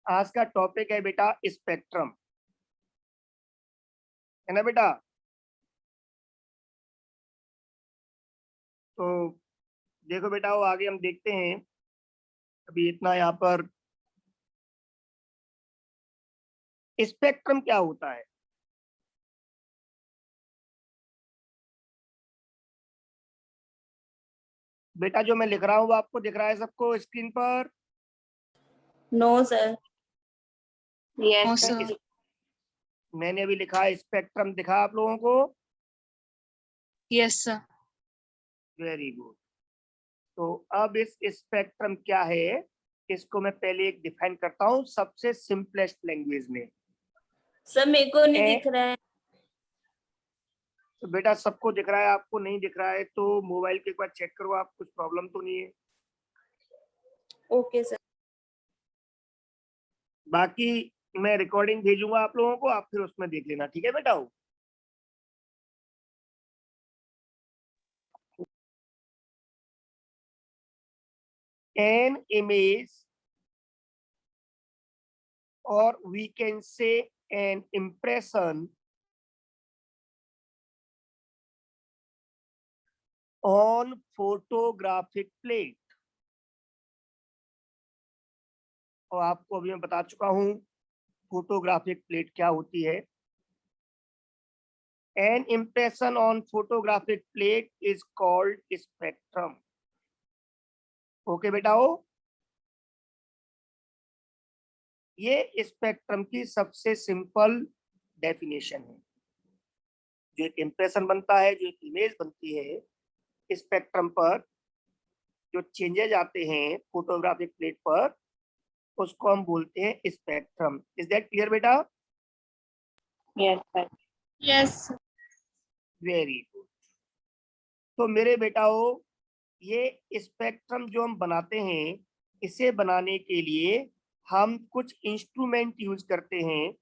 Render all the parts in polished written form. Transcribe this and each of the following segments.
आज का टॉपिक है बेटा स्पेक्ट्रम, है ना बेटा। तो देखो बेटा, वो आगे हम देखते हैं। अभी इतना यहाँ पर स्पेक्ट्रम क्या होता है। बेटा जो मैं लिख रहा हूँ वो आपको दिख रहा है सबको स्क्रीन पर? No sir. Yes sir. मैंने अभी लिखा है स्पेक्ट्रम, दिखा आप लोगों को? Yes sir. Very good. तो अब इस स्पेक्ट्रम क्या है, इसको मैं पहले एक डिफाइन करता हूँ सबसे सिंपलेस्ट लैंग्वेज में। सर मेरे को नहीं दिख रहा है। तो बेटा सबको दिख रहा है, आपको नहीं दिख रहा है तो मोबाइल के एक बार चेक करो आप, कुछ प्रॉब्लम तो नहीं है। Okay sir. बाकी मैं रिकॉर्डिंग भेजूंगा आप लोगों को, आप फिर उसमें देख लेना, ठीक है बेटा। An image, or we can say an impression on photographic plate। और आपको अभी मैं बता चुका हूं फोटोग्राफिक प्लेट क्या होती है। An impression on photographic plate is called spectrum। Okay बेटा हो, ये स्पेक्ट्रम की सबसे सिंपल डेफिनेशन है। जो एक इंप्रेशन बनता है, जो एक इमेज बनती है स्पेक्ट्रम पर, जो चेंजेज आते हैं फोटोग्राफिक प्लेट पर, उसको हम बोलते हैं स्पेक्ट्रम। इज दैट क्लियर बेटा? Yes sir. Yes. Very good. तो मेरे बेटाओ, ये स्पेक्ट्रम जो हम बनाते हैं, इसे बनाने के लिए हम कुछ इंस्ट्रूमेंट यूज करते हैं,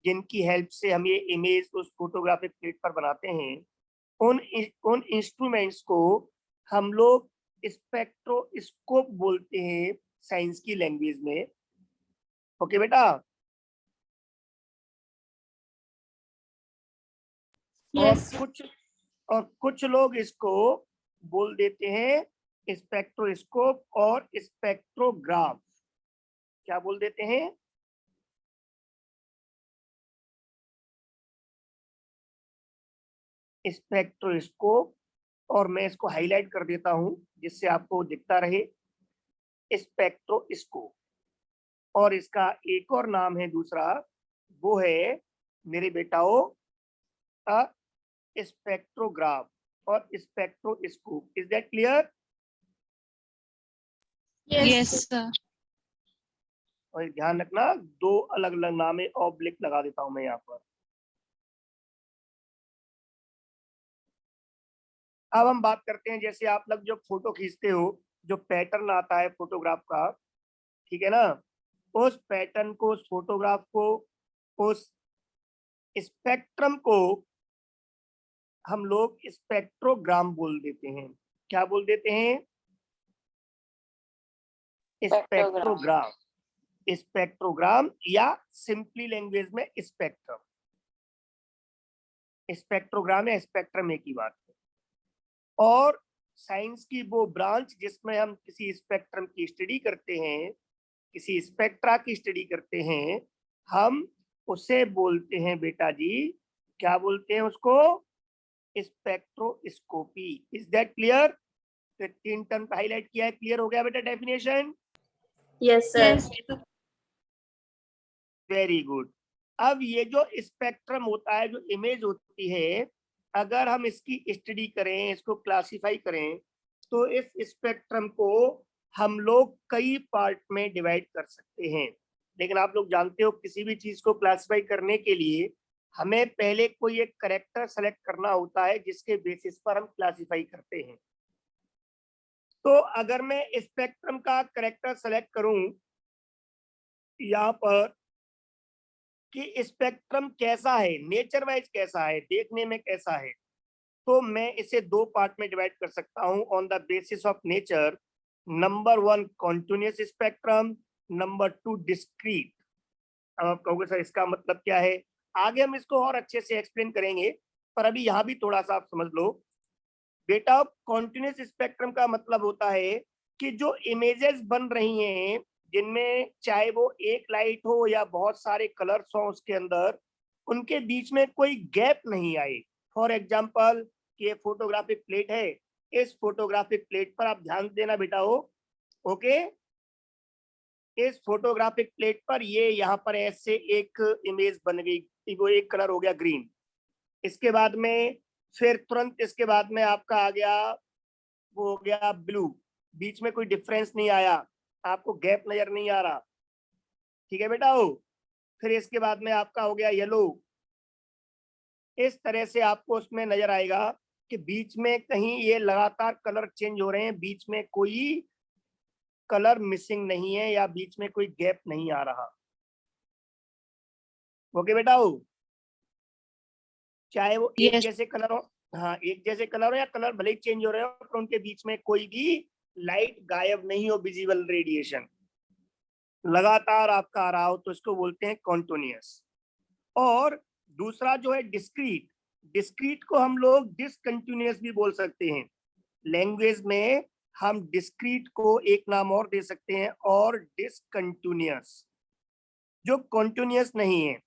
जिनकी हेल्प से हम ये इमेज उस फोटोग्राफिक प्लेट पर बनाते हैं। उन इंस्ट्रूमेंट्स को हम लोग स्पेक्ट्रोस्कोप बोलते हैं साइंस की लैंग्वेज में। ओके बेटा। यस। और कुछ लोग इसको बोल देते हैं स्पेक्ट्रोस्कोप और स्पेक्ट्रोग्राफ। क्या बोल देते हैं? स्पेक्ट्रोस्कोप, और मैं इसको हाईलाइट कर देता हूं जिससे आपको दिखता रहे, स्पेक्ट्रोस्कोप। और इसका एक और नाम है दूसरा, वो है मेरे बेटाओ स्पेक्ट्रोग्राफ और spectroscope. Is that clear? Yes sir. और ध्यान रखना, दो अलग अलग नाम है, ऑब्लिक लगा देता हूं मैं यहाँ पर। अब हम बात करते हैं, जैसे आप लोग जो फोटो खींचते हो, जो पैटर्न आता है फोटोग्राफ का, ठीक है ना, उस पैटर्न को, उस फोटोग्राफ को, उस स्पेक्ट्रम को हम लोग स्पेक्ट्रोग्राम बोल देते हैं। क्या बोल देते हैं? स्पेक्ट्रोग्राम। स्पेक्ट्रोग्राम या सिंपली लैंग्वेज में स्पेक्ट्रम। स्पेक्ट्रोग्राम या स्पेक्ट्रम एक ही बात है। और साइंस की वो ब्रांच जिसमें हम किसी स्पेक्ट्रम की स्टडी करते हैं, किसी स्पेक्ट्रा की स्टडी करते हैं, हम उसे बोलते हैं बेटा जी, क्या बोलते हैं उसको? स्पेक्ट्रोस्कोपी। Is that clear? तो 3 टर्म पे हाईलाइट किया है, क्लियर हो गया बेटा definition? Yes sir. Very good. अब ये जो स्पेक्ट्रम होता है, जो इमेज होती है, अगर हम इसकी स्टडी करें, इसको क्लासिफाई करें, तो इस स्पेक्ट्रम को हम लोग कई पार्ट में डिवाइड कर सकते हैं। लेकिन आप लोग जानते हो, किसी भी चीज को क्लासिफाई करने के लिए हमें पहले कोई एक करेक्टर सेलेक्ट करना होता है, जिसके बेसिस पर हम क्लासिफाई करते हैं। तो अगर मैं स्पेक्ट्रम का करेक्टर सेलेक्ट करूं यहाँ पर कि स्पेक्ट्रम कैसा है, नेचर वाइज कैसा है, देखने में कैसा है, तो मैं इसे 2 पार्ट में डिवाइड कर सकता हूं on the basis of nature. Number 1 continuous spectrum, number 2 discrete. अब आप कहोगे सर इसका मतलब क्या है, आगे हम इसको और अच्छे से एक्सप्लेन करेंगे, पर अभी यहाँ भी थोड़ा सा आप समझ लो। बेटा कॉन्टिन्यूस स्पेक्ट्रम का मतलब होता है कि जो इमेजेस बन रही हैं जिनमें चाहे वो एक लाइट हो या बहुत सारे कलर्स हो उसके अंदर, उनके बीच में कोई गैप नहीं आए। फॉर एग्जाम्पल ये फोटोग्राफिक प्लेट है, इस फोटोग्राफिक प्लेट पर आप ध्यान देना बेटा हो, ओके। इस फोटोग्राफिक प्लेट पर ये यहाँ पर ऐसे एक इमेज बन गई, वो एक कलर हो गया ग्रीन। इसके बाद में फिर तुरंत इसके बाद में आपका आ गया वो हो गया ब्लू, बीच में कोई डिफरेंस नहीं आया, आपको गैप नजर नहीं आ रहा, ठीक है बेटा हो। फिर इसके बाद में आपका हो गया येलो। इस तरह से आपको उसमें नजर आएगा कि बीच में कहीं ये लगातार कलर चेंज हो रहे हैं, बीच में कोई कलर मिसिंग नहीं है या बीच में कोई गैप नहीं आ रहा। ओके बेटा हो, चाहे वो एक Yes. जैसे कलर हो, हाँ एक जैसे कलर हो या कलर भले ही चेंज हो रहे हो, पर उनके बीच में कोई भी लाइट गायब नहीं हो, विजिबल रेडिएशन लगातार आपका आ रहा हो, तो इसको बोलते हैं कॉन्टिन्यूअस। और दूसरा जो है डिस्क्रीट, डिस्क्रीट को हम लोग डिसकंटिन्यूअस भी बोल सकते हैं। लैंग्वेज में हम डिस्क्रीट को एक नाम और दे सकते हैं, और डिसकंटिन्यूअस जो कॉन्टिन्यूअस नहीं है।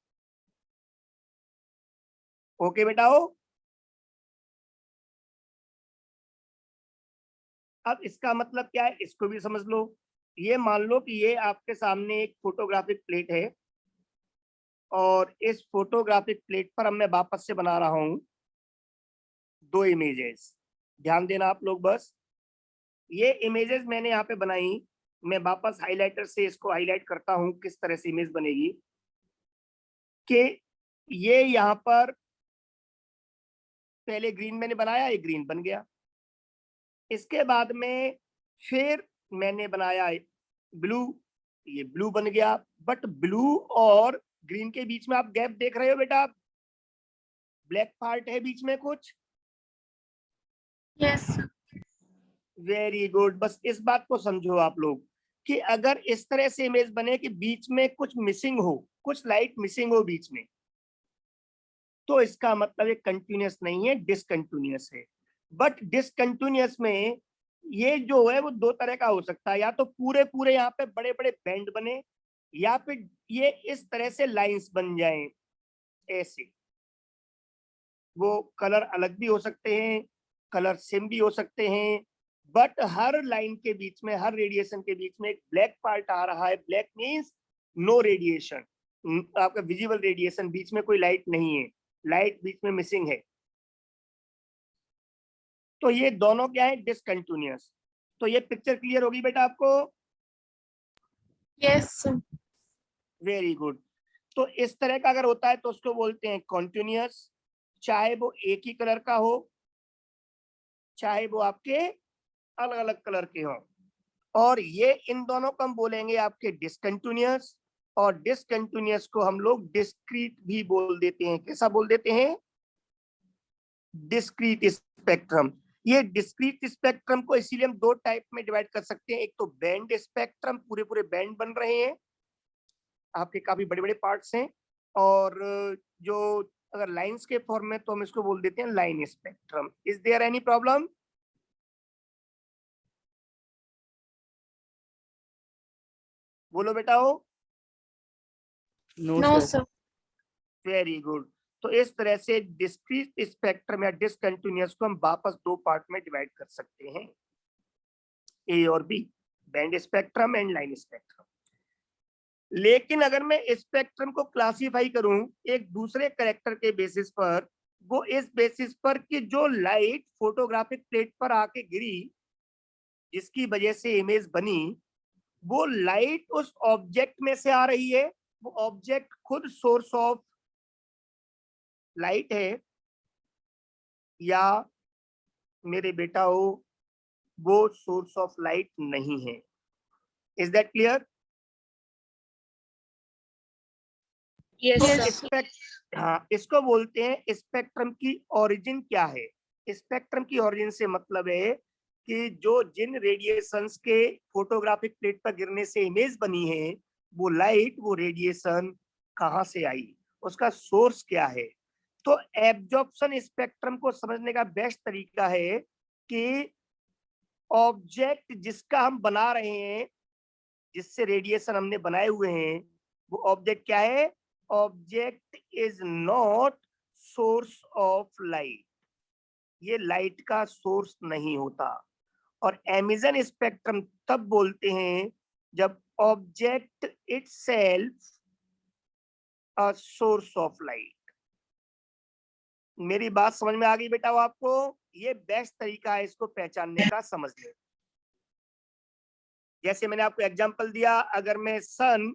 ओके बेटा हो, अब इसका मतलब क्या है इसको भी समझ लो। ये मान लो कि ये आपके सामने एक फोटोग्राफिक प्लेट है, और इस फोटोग्राफिक प्लेट पर अब मैं वापस से बना रहा हूं दो इमेजेस। ध्यान देना आप लोग बस, ये इमेजेस मैंने यहाँ पे बनाई, मैं वापस हाइलाइटर से इसको हाईलाइट करता हूं किस तरह से इमेज बनेगी। कि ये यहाँ पर पहले ग्रीन मैंने बनाया, ये ग्रीन बन गया। इसके बाद में फिर मैंने बनाया ब्लू, ये ब्लू बन गया। बट ब्लू और ग्रीन के बीच में आप गैप देख रहे हो बेटा, ब्लैक पार्ट है बीच में कुछ। Yes. वेरी गुड, बस इस बात को समझो आप लोग कि अगर इस तरह से इमेज बने कि बीच में कुछ मिसिंग हो, कुछ लाइट मिसिंग हो बीच में, तो इसका मतलब ये कंटिन्यूअस नहीं है, डिसकंटिन्यूअस है। बट डिसकंटिन्यूअस में ये जो है वो दो तरह का हो सकता है, या तो पूरे पूरे यहाँ पे बड़े बड़े बैंड बने, या फिर ये इस तरह से लाइंस बन जाएं ऐसे। वो कलर अलग भी हो सकते हैं, कलर सेम भी हो सकते हैं, बट हर लाइन के बीच में, हर रेडिएशन के बीच में एक ब्लैक पार्ट आ रहा है। ब्लैक मीन्स नो रेडिएशन, आपका विजिबल रेडिएशन, बीच में कोई लाइट नहीं है, लाइट बीच में मिसिंग है। तो ये दोनों क्या है, डिसकंटिन्यूअस। तो ये पिक्चर क्लियर होगी बेटा आपको? Yes. Very good. तो इस तरह का अगर होता है तो उसको बोलते हैं कॉन्टिन्यूअस, चाहे वो एक ही कलर का हो, चाहे वो आपके अलग अलग कलर के हो। और ये इन दोनों को हम बोलेंगे आपके डिसकंटिन्यूअस, और डिसकंटिन्यूअस को हम लोग डिस्क्रीट भी बोल देते हैं। कैसा बोल देते हैं? Discrete spectrum. ये डिस्क्रीट स्पेक्ट्रम को इसीलिए हम दो टाइप में डिवाइड कर सकते हैं। एक तो बैंड स्पेक्ट्रम, पूरे पूरे बैंड बन रहे हैं आपके, काफी बड़े बड़े पार्ट्स हैं। और जो अगर लाइंस के फॉर्म में तो हम इसको बोल देते हैं line spectrum. Is there any problem? बोलो बेटा हो। No, sir. Very good. तो इस तरह से डिस्क्रीट स्पेक्ट्रम या डिसकंटिन्यूअस को हम वापस दो पार्ट में डिवाइड कर सकते हैं, ए और B, band spectrum and line spectrum. लेकिन अगर मैं स्पेक्ट्रम को क्लासिफाई करूं एक दूसरे कैरेक्टर के बेसिस पर, वो इस बेसिस पर कि जो लाइट फोटोग्राफिक प्लेट पर आके गिरी, जिसकी वजह से इमेज बनी, वो लाइट उस ऑब्जेक्ट में से आ रही है, वो ऑब्जेक्ट खुद सोर्स ऑफ लाइट है, या मेरे बेटा हो वो सोर्स ऑफ लाइट नहीं है। Is that clear? Yes, sir. हाँ, इसको बोलते हैं स्पेक्ट्रम की ओरिजिन क्या है। स्पेक्ट्रम की ओरिजिन से मतलब है कि जो जिन रेडिएशंस के फोटोग्राफिक प्लेट पर गिरने से इमेज बनी है, वो लाइट, वो रेडिएशन कहाँ से आई, उसका सोर्स क्या है। तो एब्जॉर्प्शन स्पेक्ट्रम को समझने का बेस्ट तरीका है कि ऑब्जेक्ट जिसका हम बना रहे हैं, जिससे रेडिएशन हमने बनाए हुए हैं, वो ऑब्जेक्ट क्या है। Object is not source of light, ये लाइट का सोर्स नहीं होता। और एमिशन स्पेक्ट्रम तब बोलते हैं जब object itself a source of light. मेरी बात समझ में आ गई बेटा वो आपको। ये बेस्ट तरीका है इसको पहचानने का, समझने। जैसे मैंने आपको एग्जांपल दिया, अगर मैं सन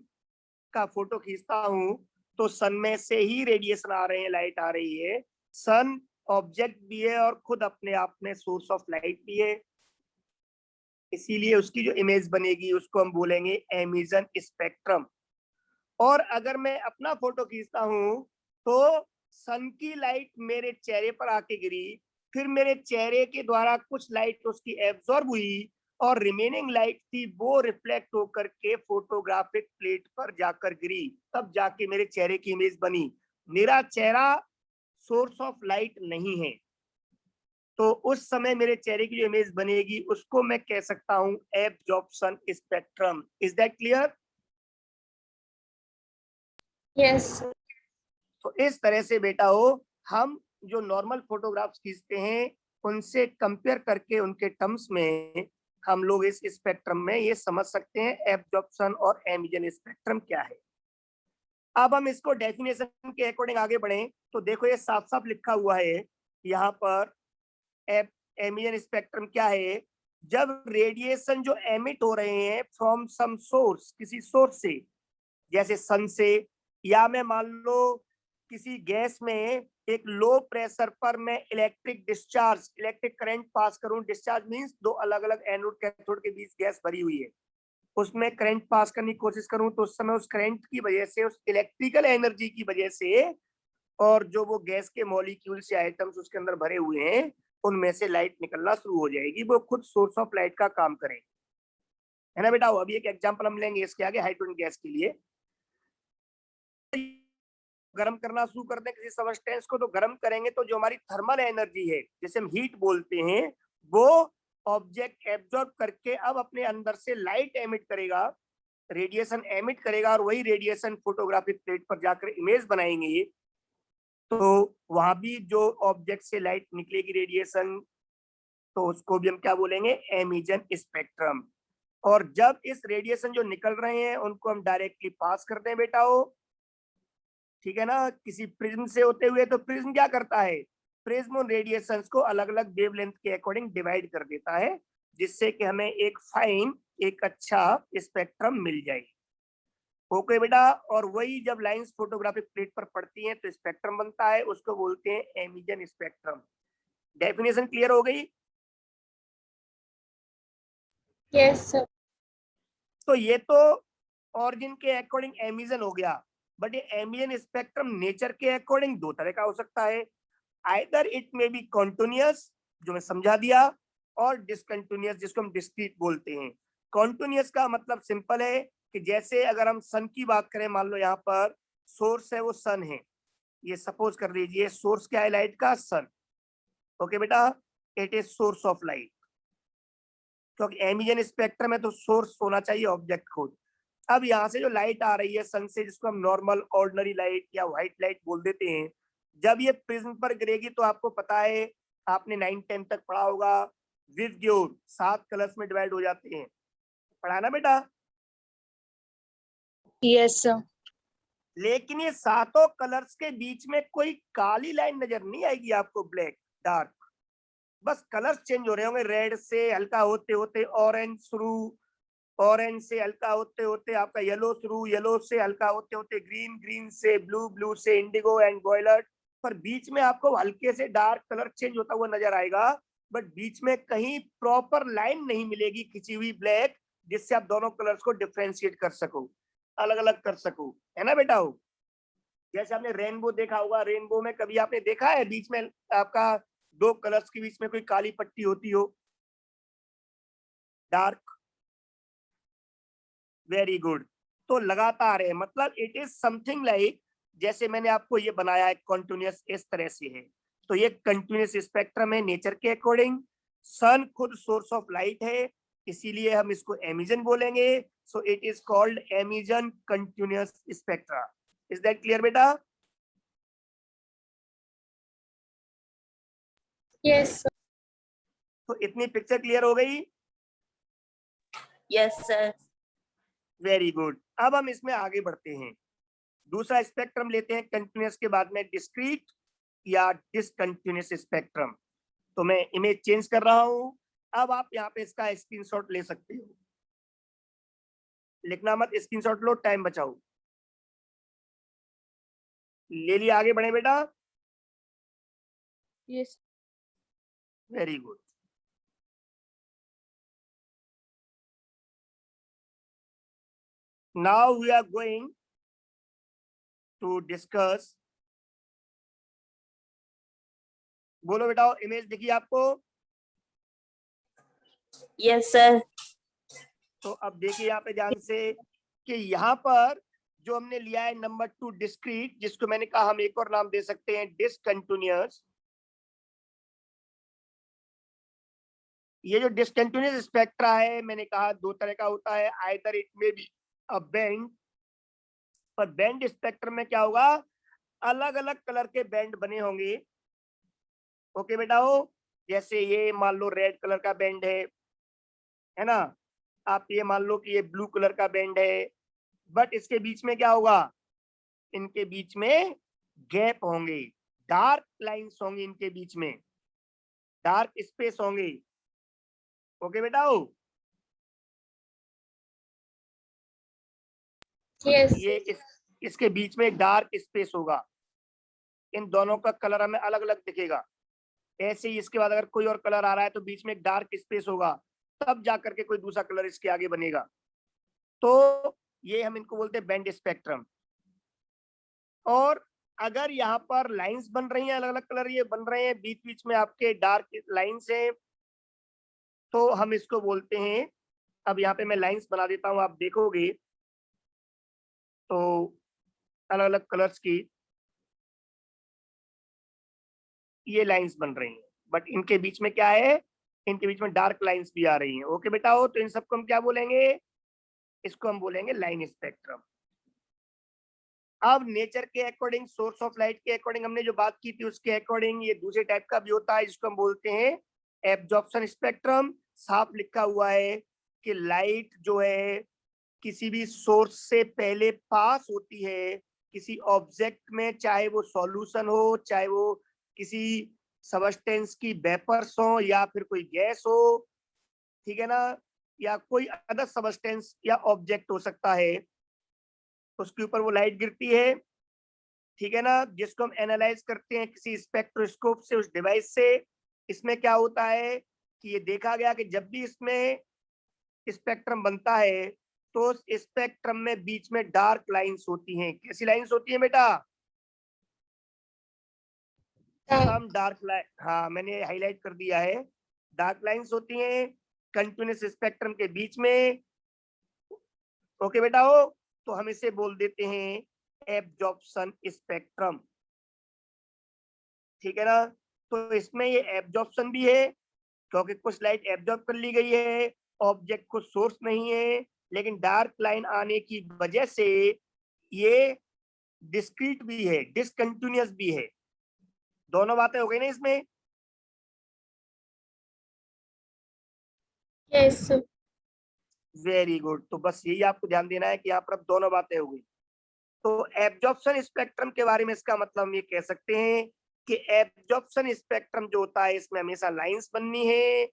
का फोटो खींचता हूं तो सन में से ही रेडिएशन आ रहे हैं, लाइट आ रही है। सन ऑब्जेक्ट भी है और खुद अपने आप में सोर्स ऑफ लाइट भी है, इसीलिए उसकी जो इमेज बनेगी उसको हम बोलेंगे एमिशन स्पेक्ट्रम। और अगर मैं अपना फोटो खींचता हूं तो सन की लाइट मेरे चेहरे पर आके गिरी, फिर मेरे चेहरे के द्वारा कुछ लाइट उसकी एब्जॉर्ब हुई और रिमेनिंग लाइट थी वो रिफ्लेक्ट होकर के फोटोग्राफिक प्लेट पर जाकर गिरी, तब जाके मेरे चेहरे की इमेज बनी। मेरा चेहरा सोर्स ऑफ लाइट नहीं है, तो उस समय मेरे चेहरे की जो इमेज बनेगी उसको मैं कह सकता हूं absorption spectrum. Is that clear? Yes. तो इस तरह से बेटा हो, हम जो नॉर्मल फोटोग्राफ्स खींचते हैं उनसे कंपेयर करके उनके टर्म्स में हम लोग इस स्पेक्ट्रम में ये समझ सकते हैं एब्जॉर्प्शन और एमिशन स्पेक्ट्रम क्या है। अब हम इसको डेफिनेशन के अकॉर्डिंग आगे बढ़े तो देखो ये साफ साफ लिखा हुआ है यहाँ पर। एमिशन स्पेक्ट्रम क्या है, जब रेडिएशन जो एमिट हो रहे हैं फ्रॉम सम सोर्स, किसी सोर्स से, जैसे सन से, या मैं मान लो किसी गैस में एक लो प्रेशर पर मैं electric discharge, electric current pass करूं। डिस्चार्ज मींस दो अलग अलग एनोड कैथोड के बीच गैस भरी हुई है, उसमें करंट पास करने की कोशिश करूं तो उस समय उस करंट की वजह से, उस इलेक्ट्रिकल एनर्जी की वजह से, और जो वो गैस के मॉलिक्यूल्स या आइटम्स उसके अंदर भरे हुए हैं उनमें से लाइट निकलना शुरू हो जाएगी, वो खुद सोर्स ऑफ लाइट का काम करें, है ना बेटा। अभी एक एग्जांपल हम लेंगे इसके आगे हाइड्रोजन गैस के लिए। गर्म करना शुरू कर दें किसी सबस्टेंस को, तो गर्म करेंगे तो जो हमारी थर्मल एनर्जी है, जिसे हम हीट बोलते हैं, वो ऑब्जेक्ट एब्जॉर्ब करके अब अपने अंदर से लाइट एमिट करेगा, रेडिएशन एमिट करेगा, और वही रेडिएशन फोटोग्राफिक प्लेट पर जाकर इमेज बनाएंगे। तो वहां भी जो ऑब्जेक्ट से लाइट निकलेगी रेडिएशन, तो उसको भी हम क्या बोलेंगे, एमिशन स्पेक्ट्रम। और जब इस रेडिएशन जो निकल रहे हैं उनको हम डायरेक्टली पास करते हैं बेटा हो, ठीक है ना, किसी प्रिज्म से होते हुए, तो प्रिज्म क्या करता है, प्रिज्म उन रेडिएशंस को अलग अलग वेवलेंथ के अकॉर्डिंग डिवाइड कर देता है, जिससे कि हमें एक फाइन, एक अच्छा स्पेक्ट्रम मिल जाए। ओके बेटा। और वही जब लाइंस फोटोग्राफिक प्लेट पर पड़ती हैं तो स्पेक्ट्रम बनता है, उसको बोलते हैं एमिशन स्पेक्ट्रम। डेफिनेशन क्लियर हो गई? Yes sir. तो ये तो ऑरिजिन के अकॉर्डिंग एमिशन हो गया, बट ये एमिशन स्पेक्ट्रम नेचर के अकॉर्डिंग दो तरह का हो सकता है। Either it may be continuous, जो मैं समझा दिया, और डिसकंटिन्यूअस, जिसको हम डिस्क्रीट बोलते हैं। कॉन्टिन्यूअस का मतलब सिंपल है कि जैसे अगर हम सन की बात करें, मान लो यहाँ पर सोर्स है वो सन है, ये सपोज कर लीजिए सोर्स क्या है लाइट का, सन। ओके बेटा, it is source of light. क्योंकि एमिशन स्पेक्ट्रम है तो सोर्स होना चाहिए ऑब्जेक्ट खुद। अब यहाँ से जो लाइट आ रही है सन से, जिसको हम नॉर्मल ऑर्डिनरी लाइट या व्हाइट लाइट बोल देते हैं, जब ये प्रिज्म पर गिरेगी तो आपको पता है, आपने 9-10 तक पढ़ा होगा, विबग्योर 7 कलर्स में डिवाइड हो जाते हैं, पढ़ा ना बेटा? Yes sir. लेकिन ये सातों कलर्स के बीच में कोई काली लाइन नजर नहीं आएगी आपको, ब्लैक डार्क, बस कलर्स चेंज हो रहे होंगे, रेड से हल्का होते होते ऑरेंज शुरू, ऑरेंज से हल्का होते होते आपका येलो शुरू, येलो से हल्का होते होते ग्रीन, ग्रीन से ब्लू, ब्लू से इंडिगो एंड वॉयलेट, पर बीच में आपको हल्के से डार्क कलर चेंज होता हुआ नजर आएगा, बट बीच में कहीं प्रॉपर लाइन नहीं मिलेगी खिंची हुई ब्लैक, जिससे आप दोनों कलर्स को डिफ्रेंशिएट कर सको, अलग अलग कर सको, है ना बेटा हो। जैसे आपने रेनबो देखा होगा, रेनबो में कभी आपने देखा है बीच में आपका दो कलर्स के बीच में कोई काली पट्टी होती हो? Dark, very good. तो लगातार है, मतलब इट इज समथिंग लाइक, जैसे मैंने आपको ये बनाया है कंटिन्यूअस, इस तरह से है। तो ये कंटिन्यूअस स्पेक्ट्रम है नेचर के अकॉर्डिंग। सन खुद सोर्स ऑफ लाइट है, इसीलिए हम इसको एमिजन बोलेंगे। So it is called emission continuous spectra. Is that clear बेटा? Yes, sir. तो इतनी पिक्चर क्लियर हो गई? Yes, sir. Very good. अब हम इसमें आगे बढ़ते हैं, दूसरा स्पेक्ट्रम लेते हैं कंटिन्यूअस के बाद में, डिस्क्रीट या डिसकंटिन्यूअस स्पेक्ट्रम। तो मैं इमेज चेंज कर रहा हूं। अब आप यहाँ पे इसका स्क्रीनशॉट ले सकते हो, लिखना मत, स्क्रीनशॉट लो, टाइम बचाओ। ले लिया, आगे बढ़े बेटा। Yes. Very good. Now we are going to discuss. बोलो बेटा, इमेज दिखी आपको? Yes, sir. तो अब देखिए यहाँ पे ध्यान से कि यहाँ पर जो हमने लिया है नंबर 2 डिस्क्रीट, जिसको मैंने कहा हम एक और नाम दे सकते हैं डिसकंटिन्यूअस। ये जो डिसकंटिन्यूअस स्पेक्ट्रा है, मैंने कहा दो तरह का होता है, either it may be a band. पर बैंड स्पेक्ट्रम में क्या होगा, अलग अलग कलर के बैंड बने होंगे। ओके बेटा हो, जैसे ये मान लो रेड कलर का बैंड है ना, आप ये मान लो कि ये ब्लू कलर का बैंड है, बट इसके बीच में क्या होगा, इनके बीच में गैप होंगे, डार्क लाइंस होंगी इनके बीच में, डार्क स्पेस होंगे। ओके बेटा हो, Yes. ये इसके बीच में डार्क स्पेस होगा, इन दोनों का कलर हमें अलग अलग दिखेगा। ऐसे ही इसके बाद अगर कोई और कलर आ रहा है तो बीच में डार्क स्पेस होगा, तब जाकर के कोई दूसरा कलर इसके आगे बनेगा। तो ये हम इनको बोलते हैं बैंड स्पेक्ट्रम। और अगर यहाँ पर लाइंस बन रही हैं, अलग अलग कलर ये बन रहे हैं, बीच बीच में आपके डार्क लाइंस हैं, तो हम इसको बोलते हैं, अब यहाँ पे मैं लाइंस बना देता हूँ, आप देखोगे तो अलग अलग कलर्स की ये लाइंस बन रही हैं, बट इनके बीच में क्या है, इनके बीच में डार्क लाइंस भी आ रही हैं। ओके बेटा हो, तो इन सबको हम क्या बोलेंगे, इसको हम बोलेंगे लाइन स्पेक्ट्रम। अब नेचर के अकॉर्डिंग, सोर्स ऑफ लाइट के अकॉर्डिंग हमने जो बात की थी उसके अकॉर्डिंग ये दूसरे टाइप का भी होता है, जिसको हम बोलते हैं एब्जॉर्प्शन स्पेक्ट्रम। साफ लिखा हुआ है कि लाइट जो है किसी भी सोर्स से पहले पास होती है किसी ऑब्जेक्ट में, चाहे वो सॉल्यूशन हो, चाहे वो किसी सबस्टेंस की वेपर्स हो या फिर कोई गैस हो, ठीक है ना, या कोई अदर सबस्टेंस या ऑब्जेक्ट हो सकता है, उसके ऊपर वो लाइट गिरती है, ठीक है ना, जिसको हम एनालाइज करते हैं किसी स्पेक्ट्रोस्कोप से, उस डिवाइस से। इसमें क्या होता है कि ये देखा गया कि जब भी इसमें स्पेक्ट्रम बनता है तो स्पेक्ट्रम में बीच में डार्क लाइंस होती हैं। कैसी लाइंस होती हैं बेटा? सम डार्क लाइन, हाँ मैंने हाईलाइट कर दिया है, डार्क लाइंस होती हैं कंटिन्यूअस स्पेक्ट्रम के बीच में। ओके बेटा हो, तो हम इसे बोल देते हैं एब्जॉर्प्शन स्पेक्ट्रम, ठीक है ना। तो इसमें ये एब्जॉर्प्शन भी है क्योंकि कुछ लाइट एब्जॉर्ब कर ली गई है, ऑब्जेक्ट को सोर्स नहीं है, लेकिन डार्क लाइन आने की वजह से ये डिस्क्रीट भी है, डिसकंटिन्यूअस भी है। दोनों बातें हो गई ना इसमें? Yes, sir. Very good. तो बस यही आपको ध्यान देना है कि यहाँ पर अब दोनों बातें हो गई। तो एब्जॉर्प्शन स्पेक्ट्रम के बारे में इसका मतलब हम ये कह सकते हैं कि एब्जॉर्प्शन स्पेक्ट्रम जो होता है इसमें हमेशा लाइंस बननी है।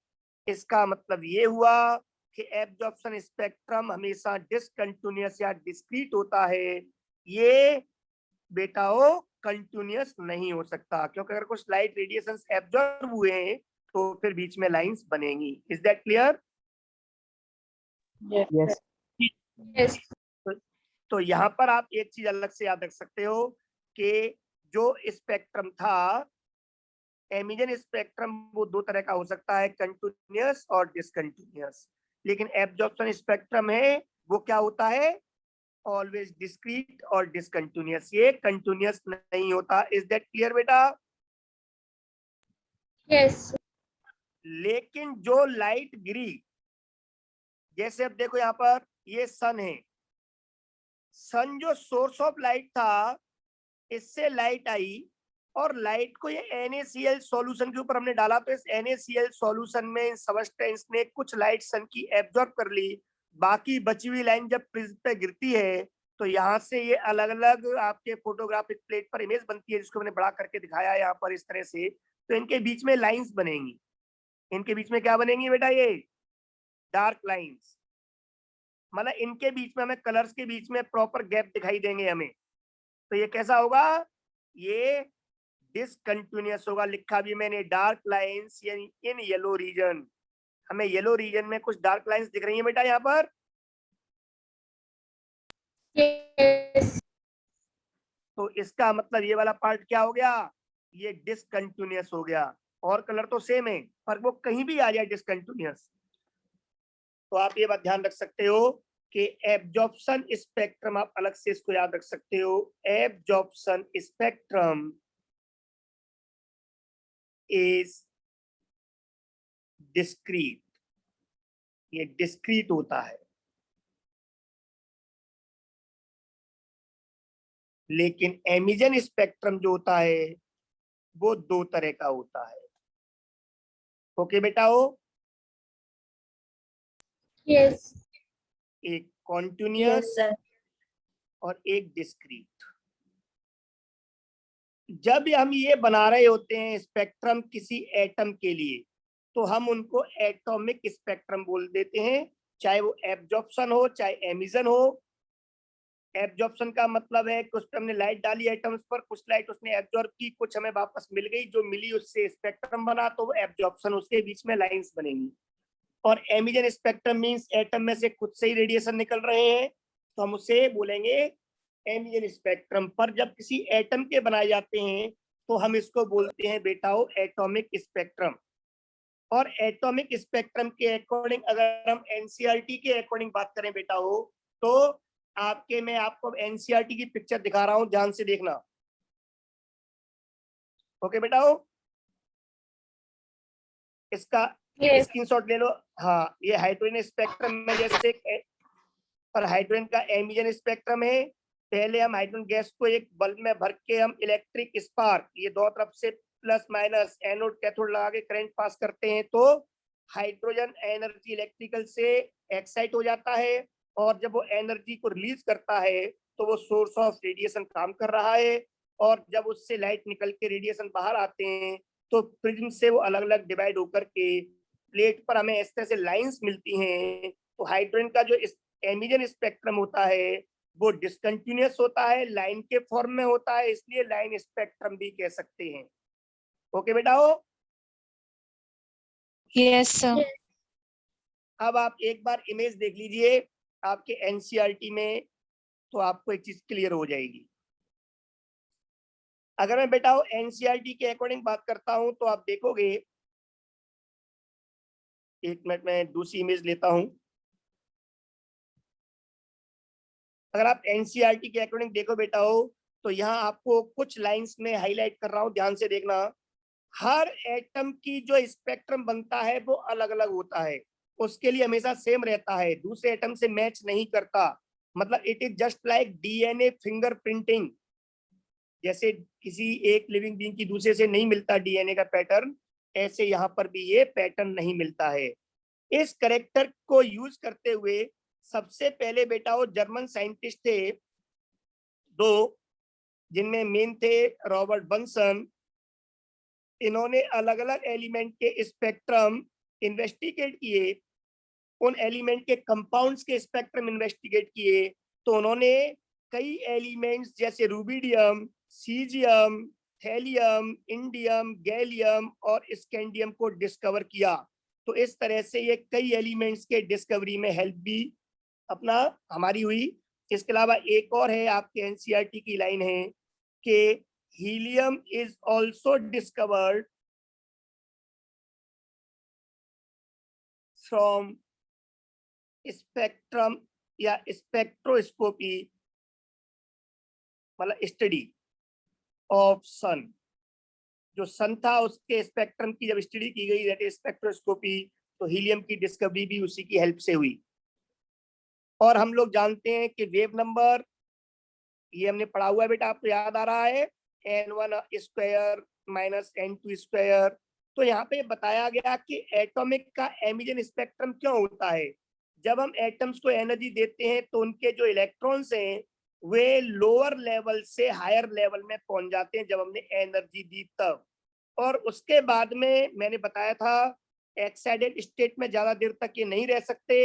इसका मतलब ये हुआ कि एब्जॉर्प्शन स्पेक्ट्रम हमेशा डिसकंटिन्यूअस या डिस्क्रीट होता है, ये बेटा हो कंटिन्यूअस नहीं हो सकता, क्योंकि अगर कुछ लाइट रेडिएशंस एब्जॉर्ब हुए हैं तो फिर बीच में लाइंस बनेंगी। Is that clear? Yes. Yes. तो यहाँ पर आप एक चीज अलग से याद रख सकते हो कि जो स्पेक्ट्रम था एमिजन स्पेक्ट्रम, वो दो तरह का हो सकता है, कंटिन्यूअस और डिसकंटिन्यूअस। लेकिन एब्जॉर्प्शन स्पेक्ट्रम है वो क्या होता है, ऑलवेज डिस्क्रीट और डिसकंटिन्यूअस, ये कंटिन्यूअस नहीं होता। इज दैट क्लियर बेटा? Yes. लेकिन जो लाइट गिरी, जैसे अब देखो यहाँ पर ये सन है, सन जो सोर्स ऑफ लाइट था, इससे लाइट आई और लाइट को ये NaCl सॉल्यूशन के ऊपर हमने डाला, तो इस NaCl सॉल्यूशन में सबस्टेंस ने कुछ लाइट सन की एब्जॉर्ब कर ली, बाकी बची हुई लाइन जब प्रिज्म पे गिरती है तो यहाँ से ये अलग अलग आपके फोटोग्राफिक प्लेट पर इमेज बनती है, जिसको मैंने बड़ा करके दिखाया है यहाँ पर इस तरह से। तो इनके बीच में लाइंस बनेंगी, इनके बीच में क्या बनेंगी बेटा, ये डार्क लाइंस, मतलब इनके बीच में हमें कलर्स के बीच में प्रॉपर गैप दिखाई देंगे हमें। तो ये कैसा होगा, ये डिसकंटिन्यूअस होगा। लिखा भी मैंने dark lines in yellow region, हमें येलो रीजन में कुछ डार्क लाइंस दिख रही है बेटा यहाँ पर। Yes. तो इसका मतलब ये वाला पार्ट क्या हो गया, ये डिसकंटिन्यूअस हो गया। और कलर तो सेम है पर वो कहीं भी आ जाए डिसकंटिन्यूअस। तो आप ये बात ध्यान रख सकते हो कि एब्जॉर्प्शन स्पेक्ट्रम, आप अलग से इसको याद रख सकते हो, एब्जॉर्प्शन स्पेक्ट्रम इज डिस्क्रीट, ये डिस्क्रीट होता है। लेकिन एमिजन स्पेक्ट्रम जो होता है वो दो तरह का होता है। ओके बेटा, हो Yes. एक Yes, कॉन्टिन्यूअस sir. और एक डिस्क्रीट। जब हम ये बना रहे होते हैं स्पेक्ट्रम किसी एटम के लिए, तो हम उनको एटॉमिक स्पेक्ट्रम बोल देते हैं, चाहे वो एब्जॉर्प्शन हो चाहे एमिजन हो। एब्जॉर्प्शन का मतलब है कि उस पर हमने लाइट डाली एटम्स पर, कुछ लाइट उसने एब्जॉर्ब की, कुछ हमें वापस मिल गई, जो मिली उससे स्पेक्ट्रम बना, तो वो एब्जॉर्प्शन, उसके बीच में लाइंस बनेंगी। और एमिजन स्पेक्ट्रम मींस एटम में से खुद से ही रेडिएशन निकल रहे हैं, तो हम उसे बोलेंगे एमिजन स्पेक्ट्रम। पर जब किसी एटम के बनाए जाते हैं तो हम इसको बोलते हैं बेटा हो एटॉमिक स्पेक्ट्रम। और एटॉमिक स्पेक्ट्रम के अकॉर्डिंग अगर हम एनसीईआरटी के अकॉर्डिंग बात करें बेटा हो, तो आपके मैं आपको एनसीईआरटी की पिक्चर दिखा रहा हूं, ध्यान से देखना। ओके बेटा हो, इसका Yes. स्क्रीनशॉट ले लो। हाँ, ये हाइड्रोजन स्पेक्ट्रम में जैसे और हाइड्रोजन का एमिजन स्पेक्ट्रम है। पहले हम हाइड्रोजन गैस को एक बल्ब में भर के हम इलेक्ट्रिक स्पार्क, ये दो तरफ से प्लस माइनस एनोड कैथोड लगा के करंट पास करते हैं, तो हाइड्रोजन एनर्जी इलेक्ट्रिकल से एक्साइट हो जाता है, और जब वो एनर्जी को रिलीज करता है तो वो सोर्स ऑफ रेडिएशन काम कर रहा है। और जब उससे लाइट निकल के रेडिएशन बाहर आते हैं तो प्रिज्म से वो अलग अलग डिवाइड होकर के प्लेट पर हमें इस तरह से लाइंस मिलती हैं। तो हाइड्रोजन का जो एमिजन स्पेक्ट्रम होता है वो डिसकंटिन्यूअस होता है, लाइन के फॉर्म में होता है, इसलिए लाइन स्पेक्ट्रम भी कह सकते हैं। ओके बेटा हो, Yes, sir. अब आप एक बार इमेज देख लीजिए आपके एनसीईआरटी में, तो आपको एक चीज क्लियर हो जाएगी। अगर मैं बेटा हो एनसीईआरटी के अकॉर्डिंग बात करता हूं तो आप देखोगे, एक मिनट में दूसरी इमेज लेता हूं। अगर आप एनसीईआरटी के अकॉर्डिंग देखो बेटा हो, तो यहाँ आपको कुछ लाइंस में हाईलाइट कर रहा हूं, ध्यान से देखना। हर एटम की जो स्पेक्ट्रम बनता है वो अलग अलग होता है, उसके लिए हमेशा सेम रहता है, दूसरे एटम से मैच नहीं करता। मतलब it is just like DNA fingerprinting, जैसे किसी एक लिविंग बीइंग की दूसरे से नहीं मिलता डीएनए का पैटर्न, ऐसे यहाँ पर भी ये पैटर्न नहीं मिलता है। इस करेक्टर को यूज करते हुए सबसे पहले बेटा वो जर्मन साइंटिस्ट थे दो, जिनमें मेन थे रॉबर्ट बंसन। इन्होंने अलग अलग एलिमेंट के स्पेक्ट्रम इन्वेस्टिगेट किए, उन एलिमेंट के कंपाउंड्स के स्पेक्ट्रम इन्वेस्टिगेट किए। तो उन्होंने कई एलिमेंट्स जैसे rubidium, caesium, thallium, indium, gallium और स्कैंडियम को डिस्कवर किया। तो इस तरह से ये कई एलिमेंट्स के डिस्कवरी में हेल्प भी अपना हमारी हुई। इसके अलावा एक और है आपके एनसीईआरटी की लाइन है कि helium is also discovered from spectrum या स्पेक्ट्रोस्कोपी मतलब स्टडी ऑफ सन, जो सन था उसके स्पेक्ट्रम की जब स्टडी की गई, दैट इज स्पेक्ट्रोस्कोपी, तो हीलियम की डिस्कवरी भी उसी की हेल्प से हुई। और हम लोग जानते हैं कि वेव नंबर, ये हमने पढ़ा हुआ है बेटा, आपको याद आ रहा है, n1 square minus n2 square. तो यहाँ पे बताया गया कि एटॉमिक का एमिजन स्पेक्ट्रम क्यों होता है। जब हम एटम्स को एनर्जी देते हैं तो उनके जो इलेक्ट्रॉन्स हैं वे लोअर लेवल से हायर लेवल में पहुंच जाते हैं जब हमने एनर्जी दी तब। और उसके बाद में मैंने बताया था एक्साइटेड स्टेट में ज्यादा देर तक ये नहीं रह सकते,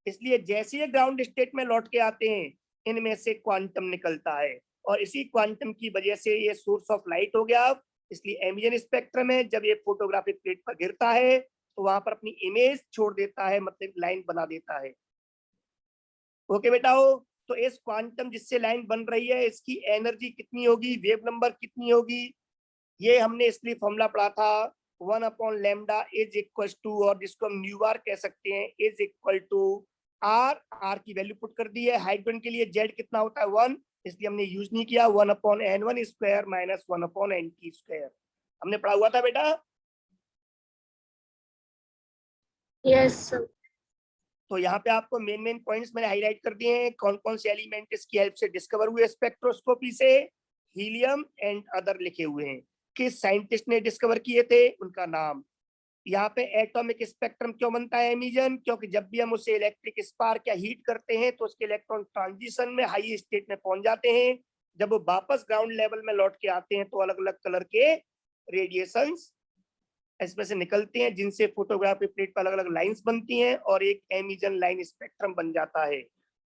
इसलिए जैसे ये ग्राउंड स्टेट में लौट के आते हैं इनमें से क्वांटम निकलता है, और इसी क्वांटम की वजह से ये सोर्स ऑफ लाइट हो गया। इसलिए एमिजन स्पेक्ट्रम है, जब ये फोटोग्राफिक प्लेट पर गिरता है तो वहां पर अपनी इमेज छोड़ देता है, मतलब लाइन बना देता है। ओके बेटा हो, तो इस क्वांटम जिससे लाइन बन रही है इसकी एनर्जी कितनी होगी, वेव नंबर कितनी होगी, ये हमने इसलिए फॉर्मूला पढ़ा था 1/λ इज इक्वल टू, और जिसको हम न्यू आर कह सकते हैं, is equal to R. R की वैल्यू पुट कर दी है। हाइड्रोजन के लिए जेड कितना होता है 1, इसलिए हमने यूज नहीं किया, 1/n1 square minus 1/nt square. हमने पढ़ा हुआ था बेटा। Yes, sir. तो यहाँ पे आपको मेन मेन पॉइंट्स मैंने हाईलाइट कर दिए हैं, कौन कौन से एलिमेंट इसकी हेल्प से डिस्कवर हुए स्पेक्ट्रोस्कोपी से। हीलियम एंड अदर लिखे हुए हैं, किस साइंटिस्ट ने डिस्कवर किए थे, उनका नाम। यहाँ पे एटॉमिक स्पेक्ट्रम क्यों बनता है एमिजन, क्योंकि जब भी हम उसे इलेक्ट्रिक स्पार्क या हीट करते हैं तो उसके इलेक्ट्रॉन ट्रांजिशन में हाई स्टेट में पहुंच जाते हैं। जब वो वापस ग्राउंड लेवल में लौट के आते हैं तो अलग अलग कलर के रेडिएशंस इसमें से निकलते हैं, जिनसे फोटोग्राफी प्लेट पर अलग अलग लाइंस बनती हैं और एक एमिजन लाइन स्पेक्ट्रम बन जाता है।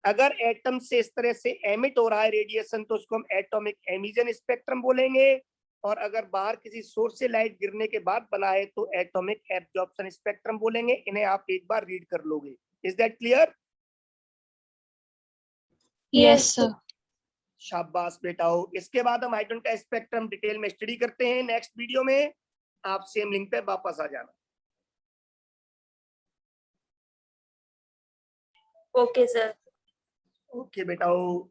अगर एटम से इस तरह से एमिट हो रहा है रेडिएशन तो उसको हम एटॉमिक एमिजन स्पेक्ट्रम बोलेंगे, और अगर बाहर किसी सोर्स से लाइट गिरने के बाद बना है तो एटॉमिक एब्जॉर्प्शन स्पेक्ट्रम बोलेंगे। इन्हें आप एक बार रीड कर लोगे। Is that clear? Yes, sir. शाबाश बेटा हो। इसके बाद हम हाइड्रोजन का स्पेक्ट्रम डिटेल में स्टडी करते हैं नेक्स्ट वीडियो में। आप सेम लिंक पे वापस आ जाना। Okay, sir. ओके बेटा हो।